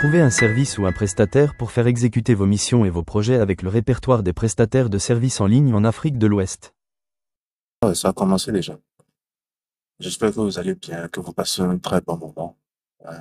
Trouvez un service ou un prestataire pour faire exécuter vos missions et vos projets avec le répertoire des prestataires de services en ligne en Afrique de l'Ouest. Ouais, ça a commencé déjà. J'espère que vous allez bien, que vous passez un très bon moment. Euh,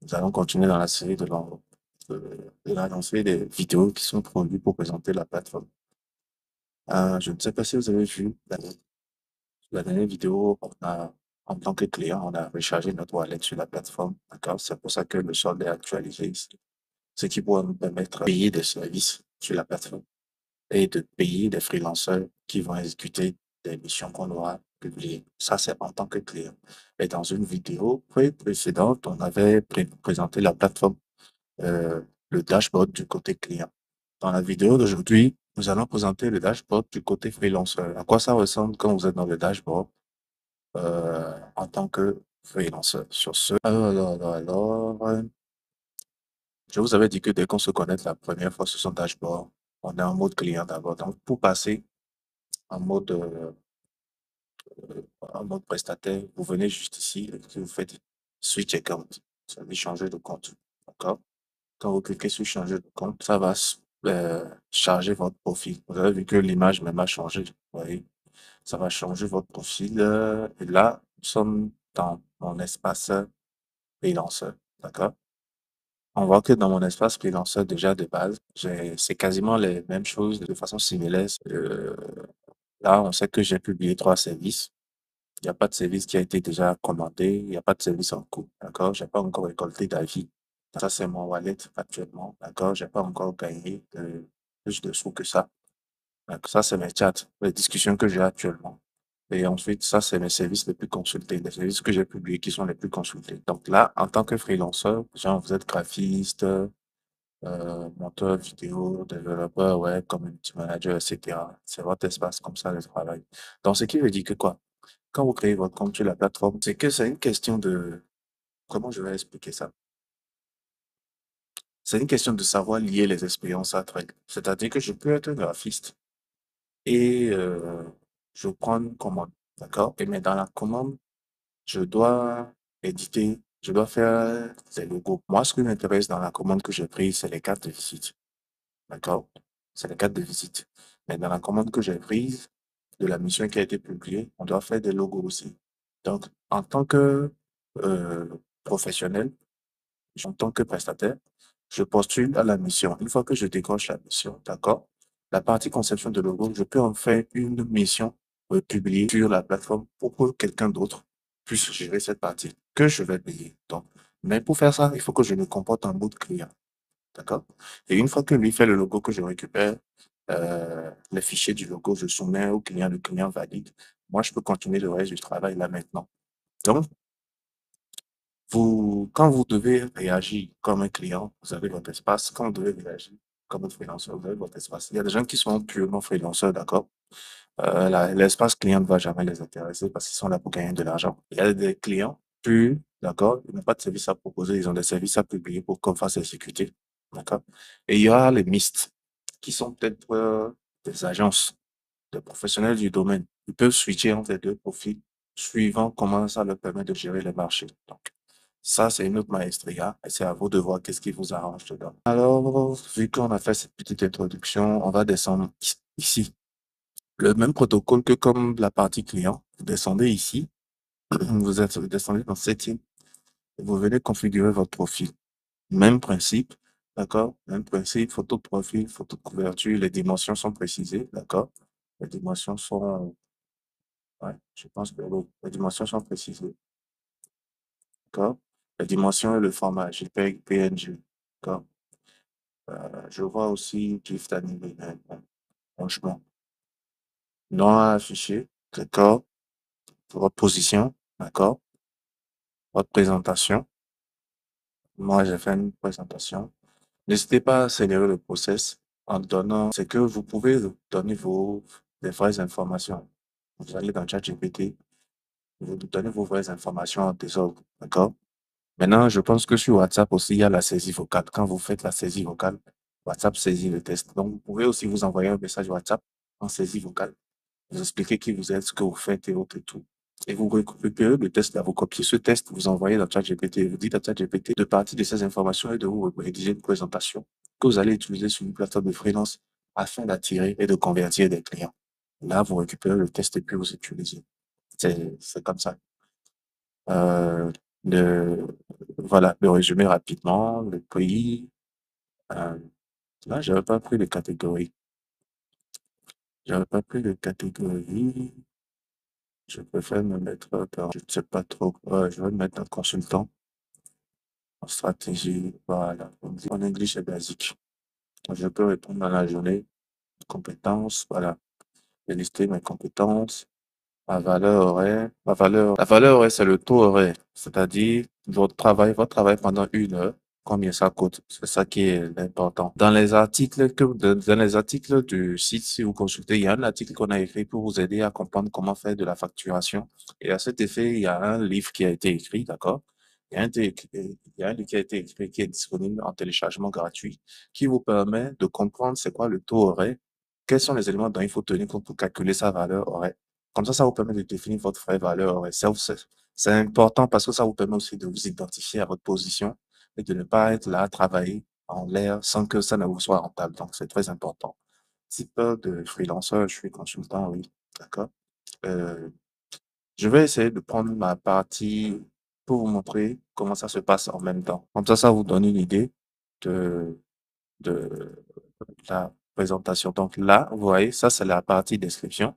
Nous allons continuer dans la série de l'annoncer des vidéos qui sont produites pour présenter la plateforme. Je ne sais pas si vous avez vu la dernière vidéo, en tant que client, on a rechargé notre wallet sur la plateforme. D'accord? C'est pour ça que le solde est actualisé ici. Ce qui pourra nous permettre de payer des services sur la plateforme et de payer des freelancers qui vont exécuter des missions qu'on aura publiées. Ça, c'est en tant que client. Et dans une vidéo précédente, on avait présenté la plateforme, euh, le dashboard du côté client. Dans la vidéo d'aujourd'hui, nous allons présenter le dashboard du côté freelanceur. À quoi ça ressemble quand vous êtes dans le dashboard en tant que freelanceur. Sur ce, je vous avais dit que dès qu'on se connecte la première fois sur son dashboard, on est en mode client d'abord. Donc, pour passer en mode, euh, en mode prestataire, vous venez juste ici et vous faites switch account. Ça veut dire changer de compte. D'accord? Quand vous cliquez sur changer de compte, ça va charger votre profil. Vous avez vu que l'image même a changé. Vous voyez? Ça va changer votre profil. Et là, nous sommes dans mon espace freelancer. D'accord? On voit que dans mon espace freelancer, déjà de base, c'est quasiment les mêmes choses de façon similaire. Là, on sait que j'ai publié 3 services. Il n'y a pas de service qui a été déjà commandé. Il n'y a pas de service en cours. D'accord? J'ai pas encore récolté d'avis. Ça, c'est mon wallet actuellement. D'accord? J'ai pas encore gagné plus de sous que ça. Donc, ça, c'est mes chats, les discussions que j'ai actuellement. Et ensuite, ça, c'est mes services les plus consultés, les services que j'ai publiés qui sont les plus consultés. Donc là, en tant que freelanceur, genre, vous êtes graphiste, monteur vidéo, développeur web, community manager, etc. C'est votre espace comme ça de travail. Donc, ce qui veut dire que quoi? Quand vous créez votre compte sur la plateforme, c'est que c'est une question de, comment je vais expliquer ça? C'est une question de savoir lier les expériences à truc. C'est-à-dire que je peux être graphiste et je prends une commande, d'accord? Et mais dans la commande, je dois éditer, je dois faire des logos. Moi, ce qui m'intéresse dans la commande que j'ai prise, c'est les cartes de visite, d'accord? C'est les cartes de visite. Mais dans la commande que j'ai prise, de la mission qui a été publiée, on doit faire des logos aussi. Donc, en tant que euh, professionnel, en tant que prestataire, je postule à la mission. Une fois que je décroche la mission, d'accord, la partie conception de logo, je peux en faire une mission publiée sur la plateforme pour que quelqu'un d'autre puisse gérer cette partie que je vais payer. Donc, mais pour faire ça, il faut que je me comporte en mode client. D'accord? Et une fois que lui fait le logo que je récupère, les fichiers du logo, je soumets au client, le client valide. Moi, je peux continuer le reste du travail là maintenant. Donc, quand vous devez réagir comme un client, vous avez votre espace. Quand vous devez réagir comme un freelanceur, vous avez votre espace. Il y a des gens qui sont purement freelanceurs, d'accord? L'espace client ne va jamais les intéresser parce qu'ils sont là pour gagner de l'argent. Il y a des clients purs, d'accord? Ils n'ont pas de service à proposer, ils ont des services à publier pour qu'on fasse exécuter, d'accord? Et il y a les MIST, qui sont peut-être des agences, des professionnels du domaine. Ils peuvent switcher entre les deux profils suivant comment ça leur permet de gérer le marché. Donc, ça, c'est une autre maestria et c'est à vous de voir qu'est-ce qui vous arrange dedans. Alors, vu qu'on a fait cette petite introduction, on va descendre ici. Le même protocole que comme la partie client. Vous descendez ici, vous descendez dans Setting et vous venez configurer votre profil. Même principe, d'accord? Même principe, photo de profil, photo de couverture, les dimensions sont précisées, d'accord? Les dimensions sont, ouais, je pense que oui, les dimensions sont précisées, d'accord? Les dimensions et le format JPEG, PNG, d'accord? Je vois aussi GIF animé, franchement. Non affiché, d'accord? Votre position, d'accord? Votre présentation. Moi, j'ai fait une présentation. N'hésitez pas à accélérer le process en donnant, c'est que vous pouvez donner les vraies informations. Vous allez dans ChatGPT, vous donnez vos vraies informations en désordre, d'accord? Maintenant, je pense que sur WhatsApp aussi, il y a la saisie vocale. Quand vous faites la saisie vocale, WhatsApp saisit le test. Donc, vous pouvez aussi vous envoyer un message WhatsApp en saisie vocale. Vous expliquez qui vous êtes, ce que vous faites et autres et tout. et vous récupérez le test là, vous copiez ce test, vous envoyez dans ChatGPT, vous dites à ChatGPT de partir de ces informations et de vous rédiger une présentation que vous allez utiliser sur une plateforme de freelance afin d'attirer et de convertir des clients. Là, vous récupérez le test et puis vous utilisez. C'est comme ça. Euh, le, voilà, le résumé rapidement, le prix. Euh, là, j'avais pas pris de catégorie. J'avais pas pris de catégorie. Je préfère me mettre dans, je ne sais pas trop, je vais me mettre en consultant, en stratégie, voilà. En English est basique. Je peux répondre dans la journée, compétences, voilà. J'ai listé mes compétences. La valeur horaire, c'est le taux horaire. C'est-à-dire, votre travail pendant 1 heure, combien ça coûte. C'est ça qui est important. Dans les articles du site, si vous consultez, il y a un article qu'on a écrit pour vous aider à comprendre comment faire de la facturation. Et à cet effet, il y a un livre qui a été écrit, d'accord? Il y a un livre qui a été écrit qui est disponible en téléchargement gratuit, qui vous permet de comprendre c'est quoi le taux horaire, quels sont les éléments dont il faut tenir compte pour calculer sa valeur horaire. Comme ça vous permet de définir votre vraie valeur. Et c'est important parce que ça vous permet aussi de vous identifier à votre position et de ne pas être là à travailler en l'air sans que ça ne vous soit rentable. Donc, c'est très important. Type de freelanceur, je suis consultant, oui. D'accord. Euh, je vais essayer de prendre ma partie pour vous montrer comment ça se passe en même temps. Comme ça vous donne une idée de, de la présentation. Donc là, vous voyez, ça, c'est la partie description.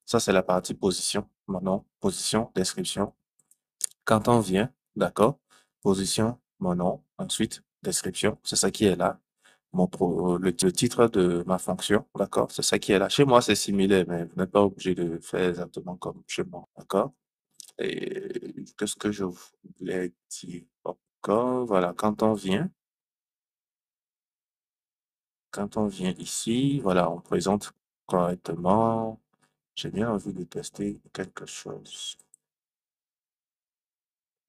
Ça, c'est la partie position. Mon nom, position, description. Quand on vient, d'accord, position, mon nom, ensuite, description, c'est ça qui est là. Le titre de ma fonction, d'accord, c'est ça qui est là. Chez moi, c'est similaire, mais vous n'êtes pas obligé de faire exactement comme chez moi, d'accord? Et qu'est-ce que je voulais dire encore? Voilà, quand on vient ici, voilà, on présente correctement. J'ai bien envie de tester quelque chose.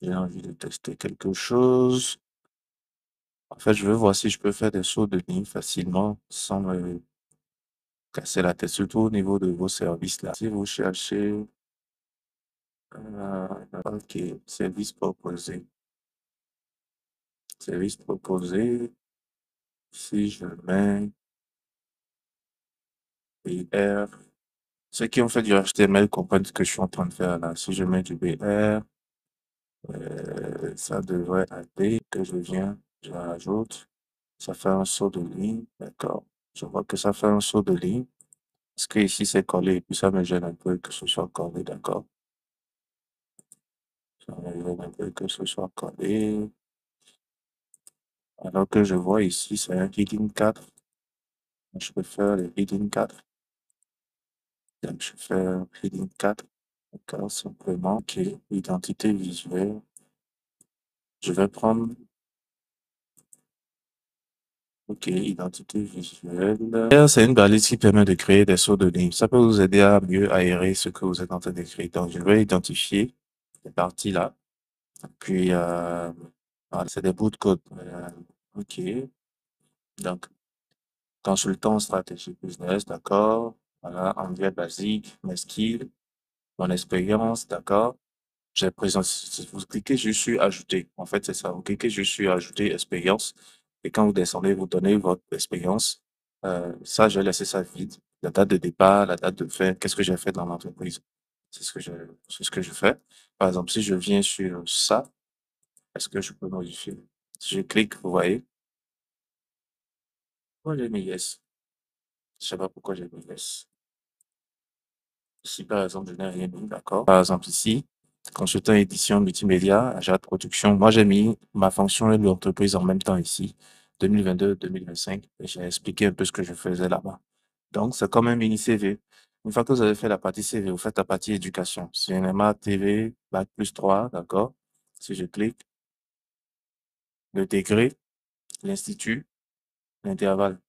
J'ai envie de tester quelque chose. En fait, je veux voir si je peux faire des sauts de ligne facilement sans me casser la tête, surtout au niveau de vos services là. Si vous cherchez, ok, service proposé. Service proposé. Si je mets BR, ceux qui ont fait du HTML comprennent ce que je suis en train de faire là. Si je mets du BR, ça devrait aller, que je rajoute. Ça fait un saut de ligne, d'accord. Je vois que ça fait un saut de ligne. Parce que ici c'est collé et puis ça me gêne un peu que ce soit collé, d'accord. Ça me gêne un peu que ce soit collé. Alors que je vois ici, c'est un heading 4. Je peux faire le heading 4. Donc je fais un heading 4. D'accord, simplement. Ok, identité visuelle. Je vais prendre, ok, identité visuelle. C'est une balise qui permet de créer des sauts de ligne. Ça peut vous aider à mieux aérer ce que vous êtes en train d'écrire. Donc je vais identifier ces parties là. Puis, voilà, c'est des bouts de code. Ok. Donc, consultant stratégie business, d'accord. Voilà, anglais basique, mes skills, mon expérience, d'accord. J'ai présenté, vous cliquez juste sur ajouter. En fait, c'est ça. Vous cliquez juste sur ajouter expérience. Et quand vous descendez, vous donnez votre expérience. Ça, je vais laisser ça vide. La date de départ, la date de fin, qu'est-ce que j'ai fait dans l'entreprise. C'est ce que je fais. Par exemple, si je viens sur ça, est-ce que je peux modifier? Si je clique, vous voyez. Pourquoi j'ai mis yes? Je sais pas pourquoi j'ai mis yes. Ici, par exemple, je n'ai rien mis, d'accord? Par exemple, ici, consultant édition multimédia, agent de production. Moi, j'ai mis ma fonction et l'entreprise en même temps ici, 2022-2025. Et j'ai expliqué un peu ce que je faisais là-bas. Donc, c'est comme un mini CV. Une fois que vous avez fait la partie CV, vous faites la partie éducation. Cinéma, TV, Bac+3, d'accord? Si je clique, le degré, l'institut, l'intervalle.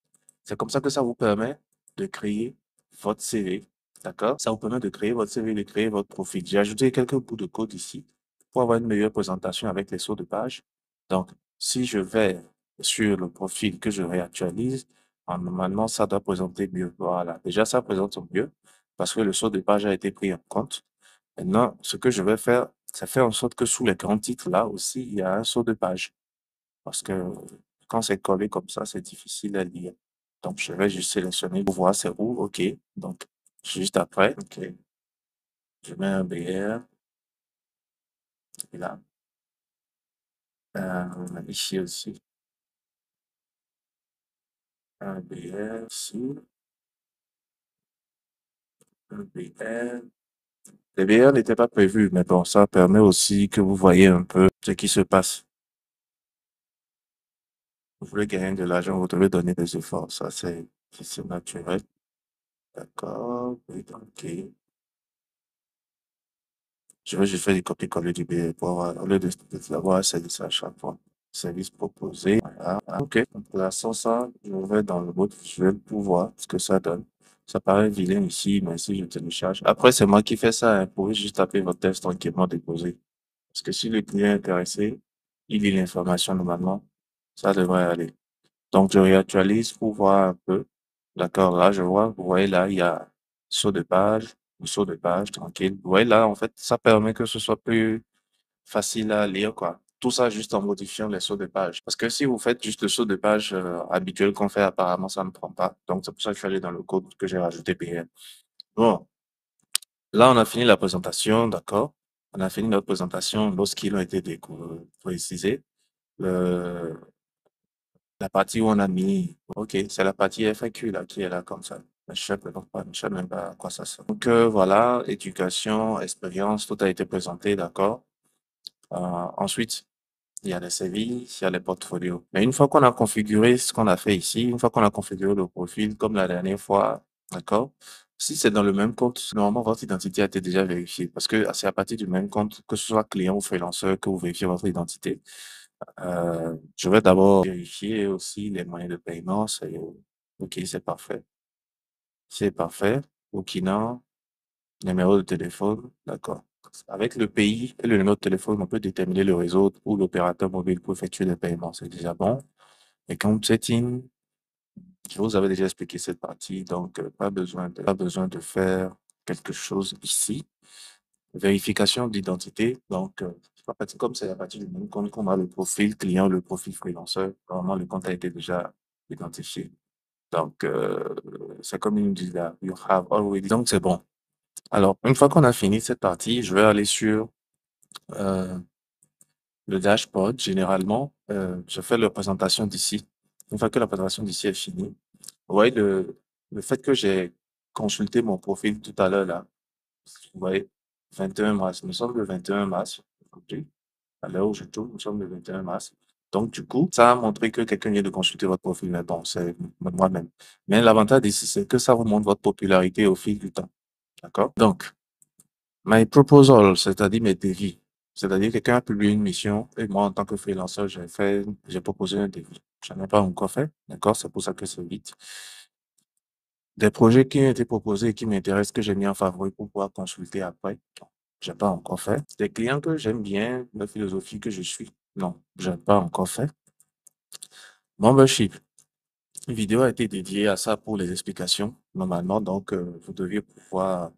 C'est comme ça que ça vous permet de créer votre CV. D'accord? Ça vous permet de créer votre CV, de créer votre profil. J'ai ajouté quelques bouts de code ici pour avoir une meilleure présentation avec les sauts de page. Donc, si je vais sur le profil que je réactualise, normalement, ça doit présenter mieux. Voilà. Déjà, ça présente mieux parce que le saut de page a été pris en compte. Maintenant, ce que je vais faire, c'est faire en sorte que sous les grands titres, là aussi, il y a un saut de page. Parce que quand c'est collé comme ça, c'est difficile à lire. Donc, je vais juste sélectionner pour voir c'est où. OK. Donc, juste après, OK, je mets un BR. Et là, ici aussi, un BR ici, un BR. Les BR n'étaient pas prévus, mais bon, ça permet aussi que vous voyez un peu ce qui se passe. Vous voulez gagner de l'argent, vous devez donner des efforts. Ça, c'est naturel. D'accord. Oui, OK. Je vais juste faire du copier-coller du billet pour avoir, au lieu de d'avoir à saisir ça à chaque fois. Service proposé. Voilà. OK. Donc, pour l'instant, ça, je vais dans le mode visuel pour voir ce que ça donne. Ça paraît vilain ici, mais si je télécharge. Après, c'est moi qui fais ça, hein. Vous pouvez juste taper votre test tranquillement déposé. Parce que si le client est intéressé, il lit l'information normalement. Ça devrait aller. Donc, je réactualise pour voir un peu. D'accord, là, je vois, vous voyez, là, il y a saut de page, tranquille. Vous voyez, là, en fait, ça permet que ce soit plus facile à lire, quoi. Tout ça juste en modifiant les sauts de page. Parce que si vous faites juste le saut de page habituel qu'on fait, apparemment, ça ne prend pas. Donc, c'est pour ça que je suis allé dans le code que j'ai rajouté PN. Bon, là, on a fini la présentation, d'accord. On a fini notre présentation lorsqu'ils ont été précisés. Le, La partie où on a mis, ok, c'est la partie FAQ là qui est là comme ça. Je sais même pas à quoi ça sert. Donc voilà, éducation, expérience, tout a été présenté, d'accord. Ensuite, il y a les services, il y a les portfolios. Mais une fois qu'on a configuré ce qu'on a fait ici, une fois qu'on a configuré le profil comme la dernière fois, d'accord. Si c'est dans le même compte, normalement votre identité a été déjà vérifiée parce que c'est à partir du même compte, que ce soit client ou freelanceur, que vous vérifiez votre identité. Je vais d'abord vérifier aussi les moyens de paiement. OK, c'est parfait. C'est parfait. Burkina, numéro de téléphone, d'accord. Avec le pays et le numéro de téléphone, on peut déterminer le réseau ou l'opérateur mobile pour effectuer les paiements. C'est déjà bon. Et comme setting, je vous avais déjà expliqué cette partie, donc pas besoin de faire quelque chose ici. Vérification d'identité. Donc, à partir comme c'est à partir du même compte qu'on a le profil client, le profil freelanceur, normalement, le compte a été déjà identifié. Donc, c'est comme ils nous disent là, you have already. Donc, c'est bon. Alors, une fois qu'on a fini cette partie, je vais aller sur euh, le dashboard. Généralement, je fais la présentation d'ici. Une fois que la présentation d'ici est finie, vous voyez le fait que j'ai consulté mon profil tout à l'heure là, vous voyez, 21 mars. Nous sommes le 21 mars aujourd'hui. À l'heure où je tourne, nous sommes le 21 mars. Donc, du coup, ça a montré que quelqu'un vient de consulter votre profil. Mais bon, c'est moi-même. Mais l'avantage ici, c'est que ça vous montre votre popularité au fil du temps. D'accord? Donc, my proposal, c'est-à-dire mes devis. C'est-à-dire que quelqu'un a publié une mission et moi, en tant que freelancer, j'ai proposé un devis. Je n'en ai pas encore fait. D'accord? C'est pour ça que c'est vite. Des projets qui ont été proposés et qui m'intéressent, que j'ai mis en favori pour pouvoir consulter après. J'ai pas encore fait. Des clients que j'aime bien, la philosophie que je suis. Non, j'ai pas encore fait. Membership. Une vidéo a été dédiée à ça pour les explications, normalement. Donc, vous deviez pouvoir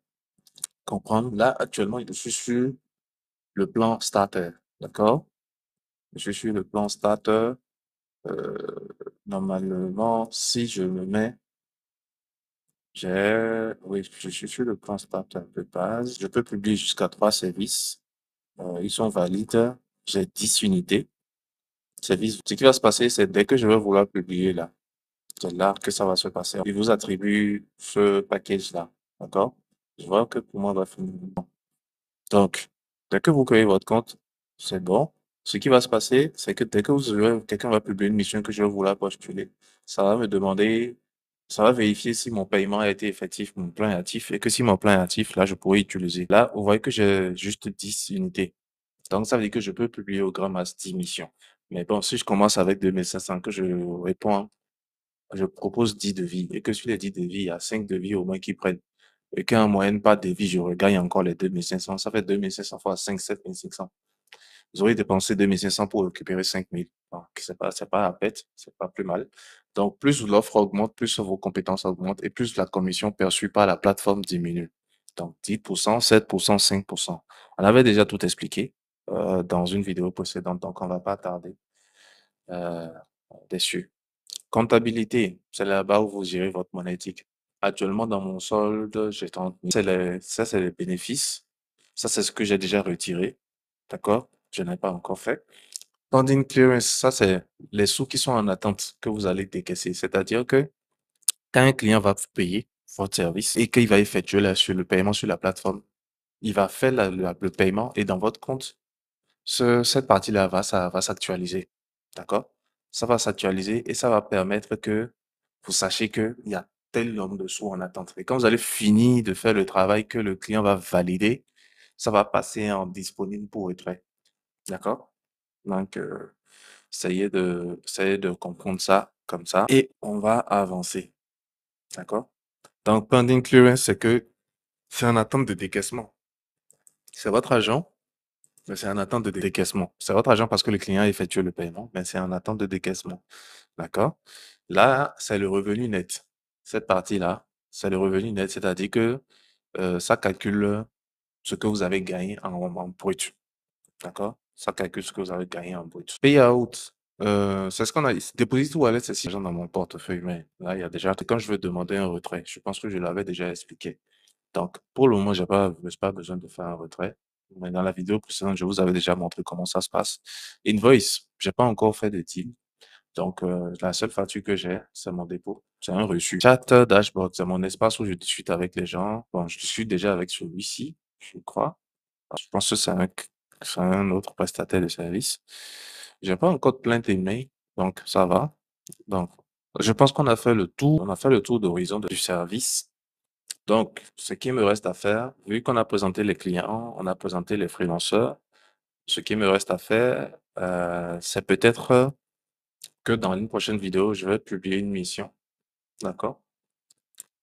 comprendre. Là, actuellement, je suis sur le plan starter. D'accord? Je suis sur le plan starter. Euh, Normalement, si je me mets, oui, je suis sur le plan starter de base. Je peux publier jusqu'à 3 services. Ils sont valides. J'ai 10 unités. Service. Ce qui va se passer, c'est dès que je vais vouloir publier là, c'est là que ça va se passer. Il vous attribue ce package-là. D'accord? Je vois que pour moi, on va finir. Donc, dès que vous créez votre compte, c'est bon. Ce qui va se passer, c'est que dès que quelqu'un va publier une mission que je vais vouloir postuler, ça va me demander, ça va vérifier si mon paiement a été effectif, mon plan est actif, et que si mon plan est actif, là, je pourrais utiliser. Là, vous voyez que j'ai juste 10 unités. Donc, ça veut dire que je peux publier au grand max 10 missions. Mais bon, si je commence avec 2500, que je réponds, je propose 10 devis, et que sur les 10 devis, il y a 5 devis au moins qui prennent, et qu'en moyenne, pas de devis, je regagne encore les 2500. Ça fait 2500 fois 5, 7500. Vous aurez dépensé 2500 pour récupérer 5000. Donc, c'est pas à pète, c'est pas plus mal. Donc, plus l'offre augmente, plus vos compétences augmentent, et plus la commission perçue par la plateforme diminue. Donc 10%, 7%, 5%. On avait déjà tout expliqué dans une vidéo précédente, donc on va pas tarder euh, dessus. Comptabilité, c'est là-bas où vous gérez votre monétique. Actuellement, dans mon solde, j'ai 30 000. Ça, c'est les bénéfices. Ça, c'est ce que j'ai déjà retiré. D'accord? Je n'ai pas encore fait. Pending clearance, ça, c'est les sous qui sont en attente que vous allez décaisser. C'est-à-dire que quand un client va vous payer votre service et qu'il va effectuer le paiement sur la plateforme, il va faire le paiement et dans votre compte, cette partie-là ça va s'actualiser. D'accord? Ça va s'actualiser et ça va permettre que vous sachiez qu'il y a tel nombre de sous en attente. Et quand vous allez finir de faire le travail que le client va valider, ça va passer en disponible pour retrait. D'accord? Donc, essayez de comprendre ça comme ça et on va avancer. D'accord? Donc, pending clearance, c'est que c'est en attente de décaissement. C'est votre argent, mais c'est en attente de décaissement. C'est votre argent parce que le client a effectué le paiement, mais c'est en attente de décaissement. D'accord? Là, c'est le revenu net. Cette partie-là, c'est le revenu net, c'est-à-dire que ça calcule ce que vous avez gagné en brut. D'accord? Ça calcule ce que vous avez gagné en brut. Payout, c'est ce qu'on a. Deposit wallet, c'est si l'argent dans mon portefeuille, mais là, il y a déjà, quand je veux demander un retrait, je pense que je l'avais déjà expliqué. Donc, pour le moment, j'ai pas besoin de faire un retrait. Mais dans la vidéo précédente, je vous avais déjà montré comment ça se passe. Invoice, j'ai pas encore fait de deal. Donc, la seule facture que j'ai, c'est mon dépôt. C'est un reçu. Chat dashboard, c'est mon espace où je discute avec les gens. Bon, je discute déjà avec celui-ci, je crois. Je pense que c'est un autre prestataire de service. J'ai pas encore de plainte email, donc ça va. Donc, je pense qu'on a fait le tour. On a fait le tour d'horizon du service. Donc, ce qui me reste à faire, vu qu'on a présenté les clients, on a présenté les freelanceurs, ce qui me reste à faire, c'est peut-être que dans une prochaine vidéo, je vais publier une mission, d'accord?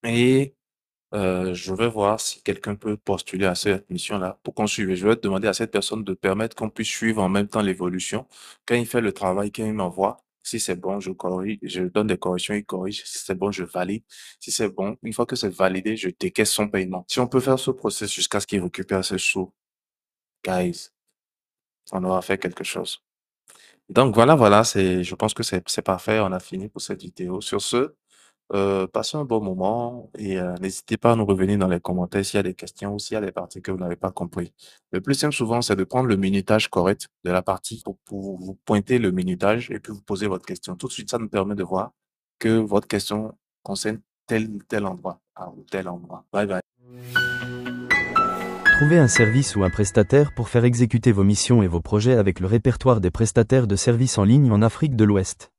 Et je vais voir si quelqu'un peut postuler à cette mission-là pour qu'on suive. Je vais demander à cette personne de permettre qu'on puisse suivre en même temps l'évolution. Quand il fait le travail, quand il m'envoie, si c'est bon, je corrige, je donne des corrections, il corrige. Si c'est bon, je valide. Si c'est bon, une fois que c'est validé, je décaisse son paiement. Si on peut faire ce processus jusqu'à ce qu'il récupère ses sous, guys, on aura fait quelque chose. Donc voilà, je pense que c'est parfait. On a fini pour cette vidéo. Sur ce, passez un bon moment et n'hésitez pas à nous revenir dans les commentaires s'il y a des questions ou s'il y a des parties que vous n'avez pas compris. Le plus simple souvent, c'est de prendre le minutage correct de la partie pour vous pointer le minutage et puis vous poser votre question. Tout de suite, ça nous permet de voir que votre question concerne tel ou tel endroit, ou tel endroit. Bye bye. Trouvez un service ou un prestataire pour faire exécuter vos missions et vos projets avec le répertoire des prestataires de services en ligne en Afrique de l'Ouest.